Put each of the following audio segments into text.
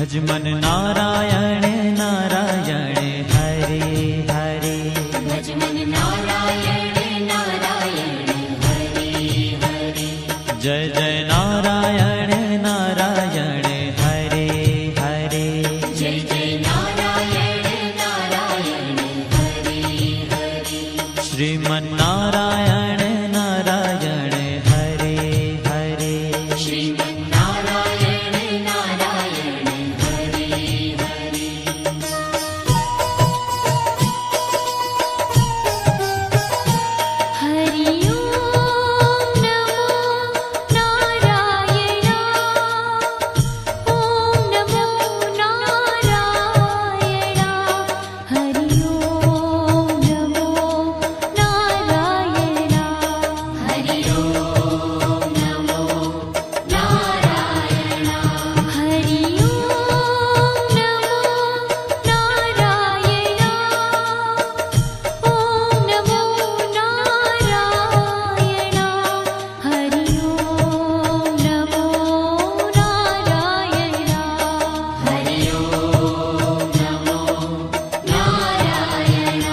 भज मन नारायण नारायण हरे हरे। भज मन नारायण नारायण हरे हरे। जय जय नारायण नारायण हरे हरे। जय जय नारायण नारायण हरे हरे। श्रीमन नारायण नारायण हरे हरे। श्रीमन नारायण नारायण हरे हरे। हरि ओम नमो नारायण। ओम नमो नारायण। हरि ओम नमो नारायण। हरि ओम नमो नारायण। हरि ओम नमो नारायण। ओम नमो नारायण। हरि ओम नमो नारायण। हरि ओम नमो नारायण।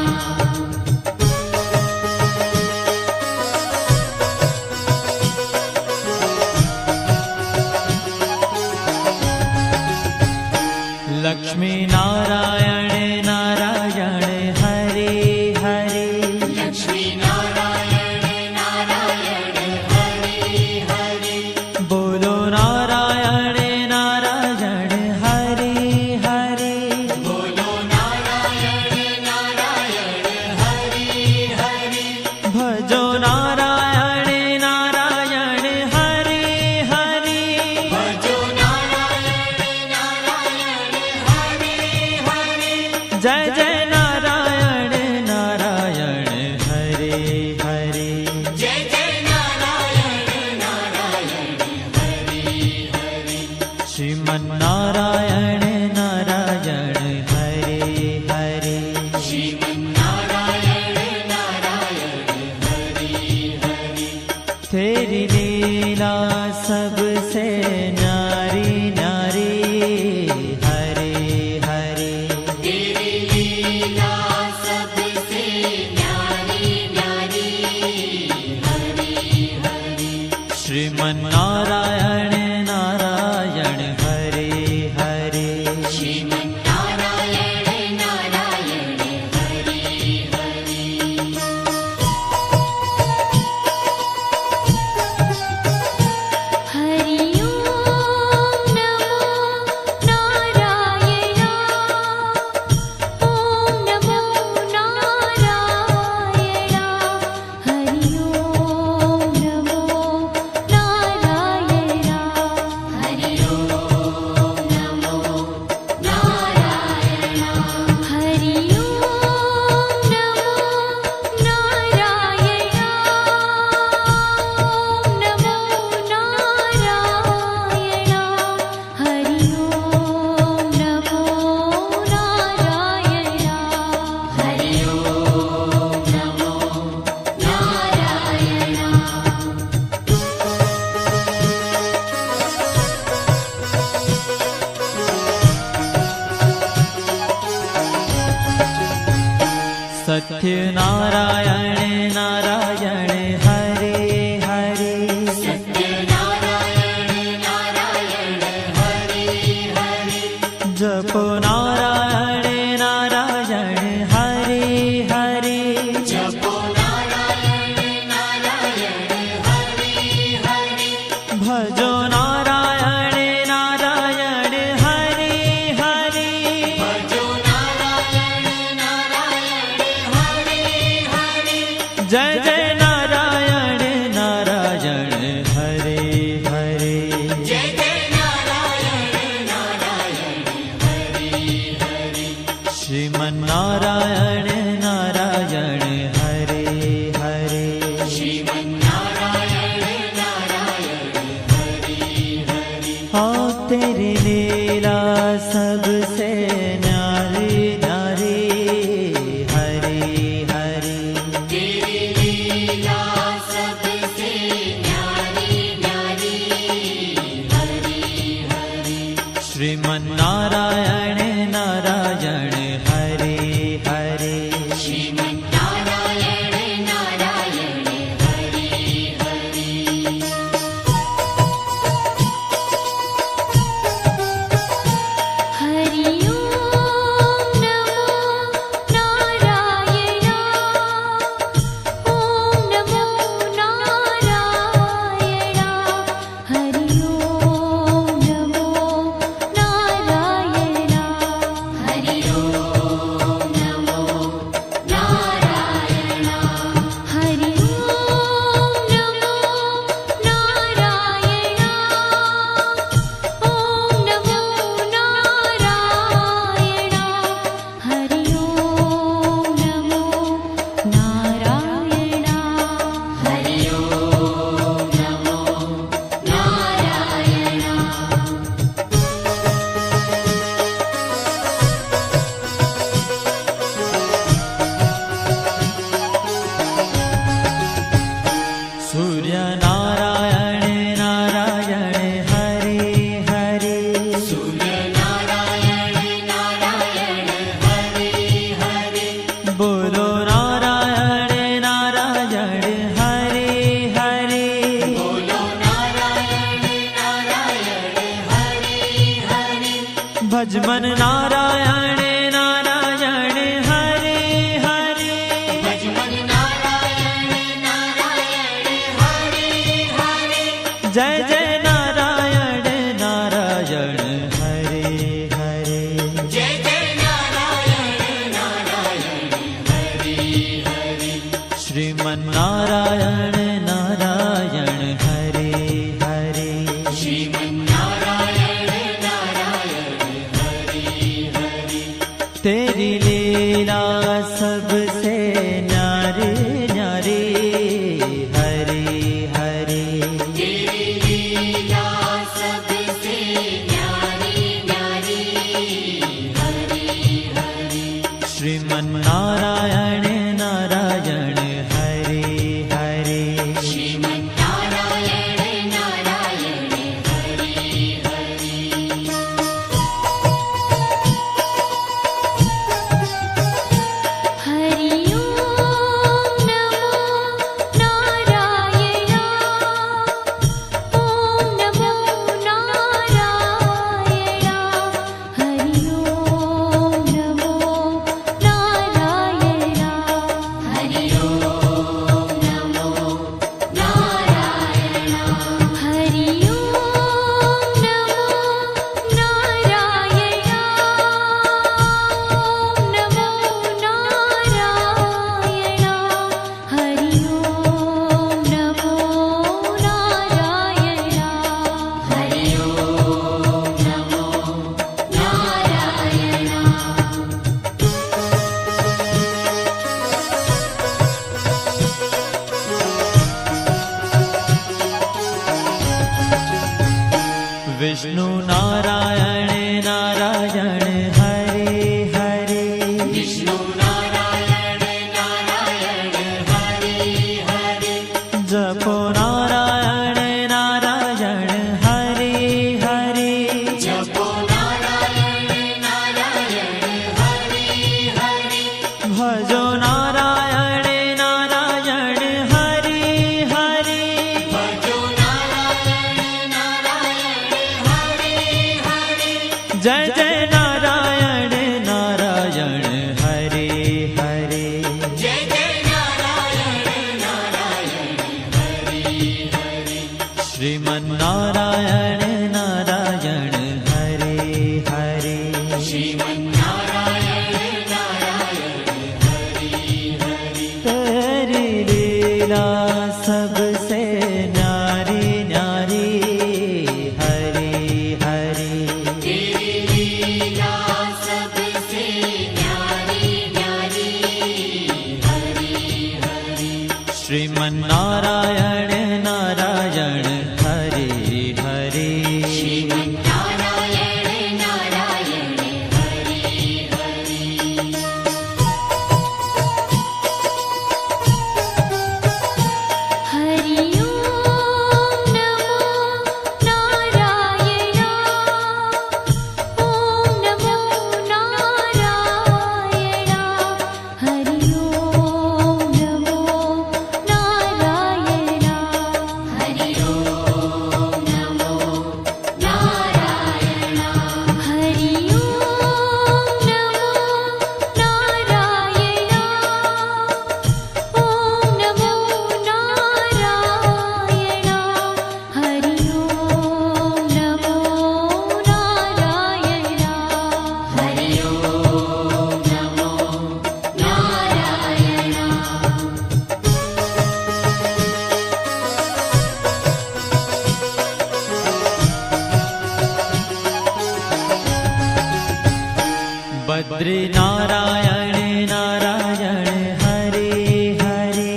लक्ष्मी नारायण नारायण हरे हरे। लक्ष्मी नारायण नारायण हरे हरे। बोलो नारायण नारायण हरे हरे। बोलो नारायण नारायण हरे हरे। भजो नारायण नारायण हरे हरे। भजो नारायण नारायण हरे हरे। जय जय नारायण नारायण हरे हरे। जय जय नारायण नारायण हरे हरे। श्रीमन नारायण नारायण हरे हरे। श्रीमन नारायण नारायण हरे हरे। तेरी लीला सबसे न्यारी न्यारी हरे हरे। तेरी लीला सबसे न्यारी न्यारी हरे हरे। श्रीमन नारायण नारायण हरे हरे। श्रीमन नारायण नारायण हरे हरे। हरि ओम नमो नारायण। ओम नमो नारायण। हरि ओम नमो नारायण। हरि ओम नमो नारायण। हरि ओम नमो नारायण। ओम नमो नारायण। हरि ओम नमो नारायण। हरि ओम नमो सत्य नारायण नारायण हरे हरे। सत्य नारायण नारायण हरे हरे। जपो नारायण नारायण हरे हरे। जपो नारायण नारायण हरे हरे। भजो नारायण नारायण हरे हरे। भजो नारायण नारायण हरे हरे। जय जय नारायण नारायण हरे हरे। जय जय नारायण नारायण हरे हरे। श्रीमन नारायण नारायण हरे हरे। श्रीमन नारायण नारायण हरे हरे। हाँ तेरी लीला सबसे न्यारी न्यारी हरे हरे। तेरी लीला सबसे न्यारी न्यारी हरे हरे। श्रीमन श्रीमन्नारायण नारायण हरे हरे श्रीमन्नारायण नारायण हरे हरे हरि ओम नमो नारायण ओम नमो नारायण हरि ओम नमो नारायण हरि ओम नमो नारायण हरि ओम नमो नारायण ओम नमो नारायण हरि ओम नमो नारायण हरि ओम नमो नारायण सूर्य नारायण नारायण हरे हरे सूर्य नारायण नारायण हरे हरे बोलो नारायण नारायण हरे हरे बोलो नारायण नारायण हरे हरे भजमन नारायण नारायण हरे हरे भजमन नारायण नारायण हरे हरे जय जय नारायण नारायण हरे हरे जय जय नारायण नारायण हरे हरे श्रीमन्नारायण नारायण हरे हरे श्रीमन्नारायण नारायण हरे हरे तेरी लीला सबसे न्यारी न्यारी हरे हरे तेरी लीला सबसे न्यारी न्यारी हरे हरे श्रीमन्नारायण नारायण हरे हरे श्रीमन्नारायण नारायण हरे हरे हरि ओम नमो नारायण ओम नमो नारायण हरि ओम नमो नारायण हरि ओम नमो नारायण हरि ओम नमो नारायण ओम नमो नारायण हरि ओम नमो नारायण हरि ओम नमो नारायण विष्णु नारायण नारायण हरे हरे विष्णु नारायण नारायण हरे हरे जपो नारायण नारायण हरे हरे जपो नारायण नारायण हरे हरे भजो नारायण नारायण हरे हरे भजो नारायण नारायण हरे हरे जय जय नारायण नारायण हरे हरे जय जय नारायण नारायण हरे हरे श्रीमन्नारायण नारायण हरे हरे श्रीमन्नारायण नारायण हरे हरे तेरी लीला सबसे न्यारी न्यारी हरे हरे तेरी लीला सबसे न्यारी न्यारी हरे हरे श्रीमन्नारायण नारायण हरे हरे बद्री नारायण नारायण हरे हरे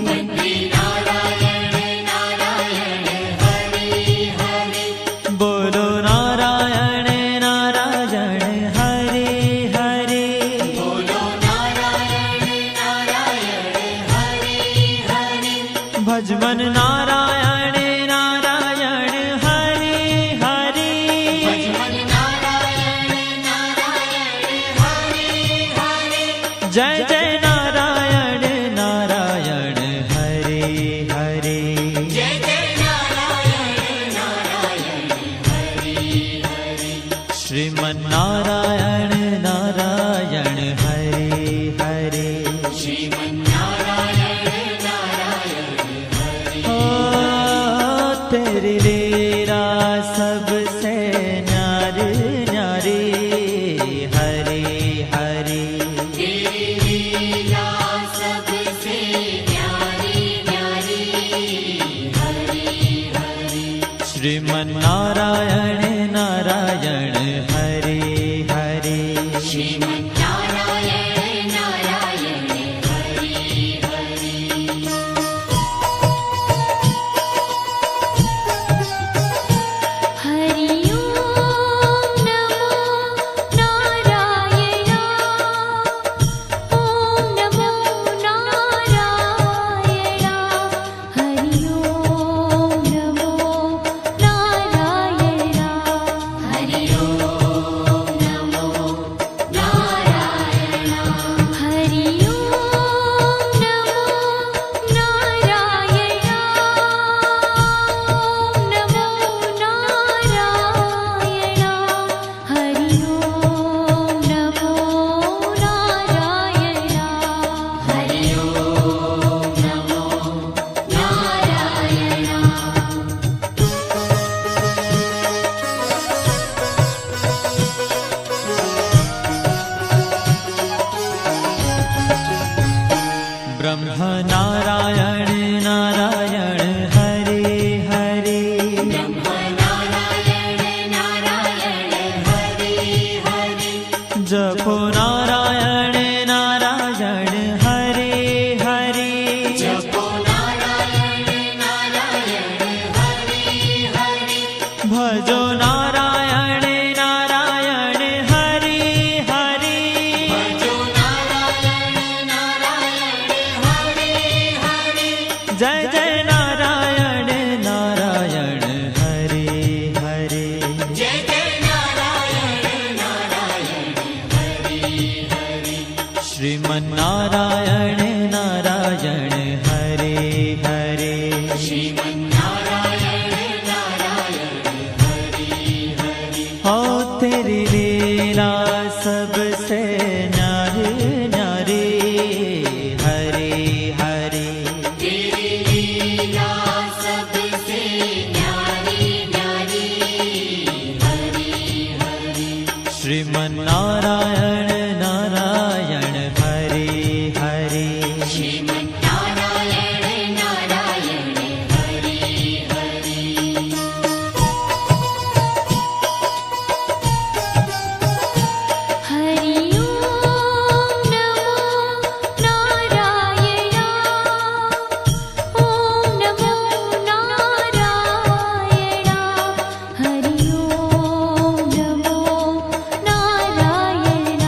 बद्री नारायण नारायण हरे हरे बोलो नारायण नारायण हरे हरे बोलो नारायण नारायण हरे हरे भजमन नारायण नारायण हरे हरे भजमन नारायण नारायण हरे हरे जय जय नारायण नारायण हरे हरे जय जय नारायण नारायण हरे हरे श्रीमन नारायण नारायण हरे हरे श्रीमन्नारायण नारायण हरे ओ तेरी लीला सबसे न्यारी न्यारी हरे हरे तेरी लीला सबसे न्यारी न्यारी हरे हरे श्रीमन नारायण नारायण हरे हरे श्रीमन्नारायण नारायण हरे हरे हरि ओम नमो नारायण ओम नमो नारायण हरि ओम नमो नारायण हरि ओम नमो नारायण हरि ओम नमो नारायण ओम नमो नारायण हरि ओम नमो नारायण हरि ओम नमो नारायण ब्रह्म नारायण नारायण हरे हरे ब्रह्म नारायण नारायण हरे हरे जपो नारायण नारायण हरे हरे जपो नारायण नारायण हरे हरे भजो नारायण नारायण हरे हरे भजो नारायण नारायण हरे हरे जय जय नारायण नारायण हरे हरे जय जय नारायण नारायण हरे हरे श्रीमन नारायण नारायण हरे हरे श्रीमन्नारायण नारायण हरे हरे हो तेरी लीला सबसे न्यारी न्यारी हरे हरे तेरी लीला सबसे न्यारी न्यारी हरे हरे श्रीमन नारायण नारायण हरे हरे श्रीमन्नारायण नारायण हरे हरे हरि ओम नमो नारायण ओम नमो नारायण हरि ओम नमो नारायण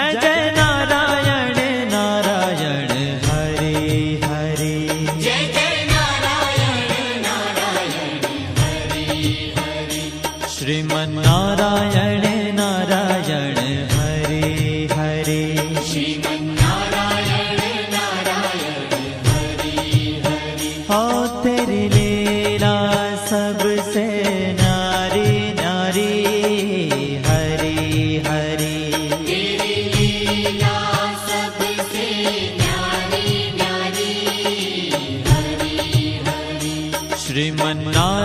जय जय नारायण नारायण हरे हरे जय जय नारायण नारायण हरि हरि श्रीमन् नारायण नारायण हरे हरे श्रीमन्नारायण नारायण हरि हरि हो तेरी लीला सबसे न्यारी न्यारी हरी हरी तेरी लीला सबसे न्यारी न्यारी हरि हरि श्रीमन्नारायण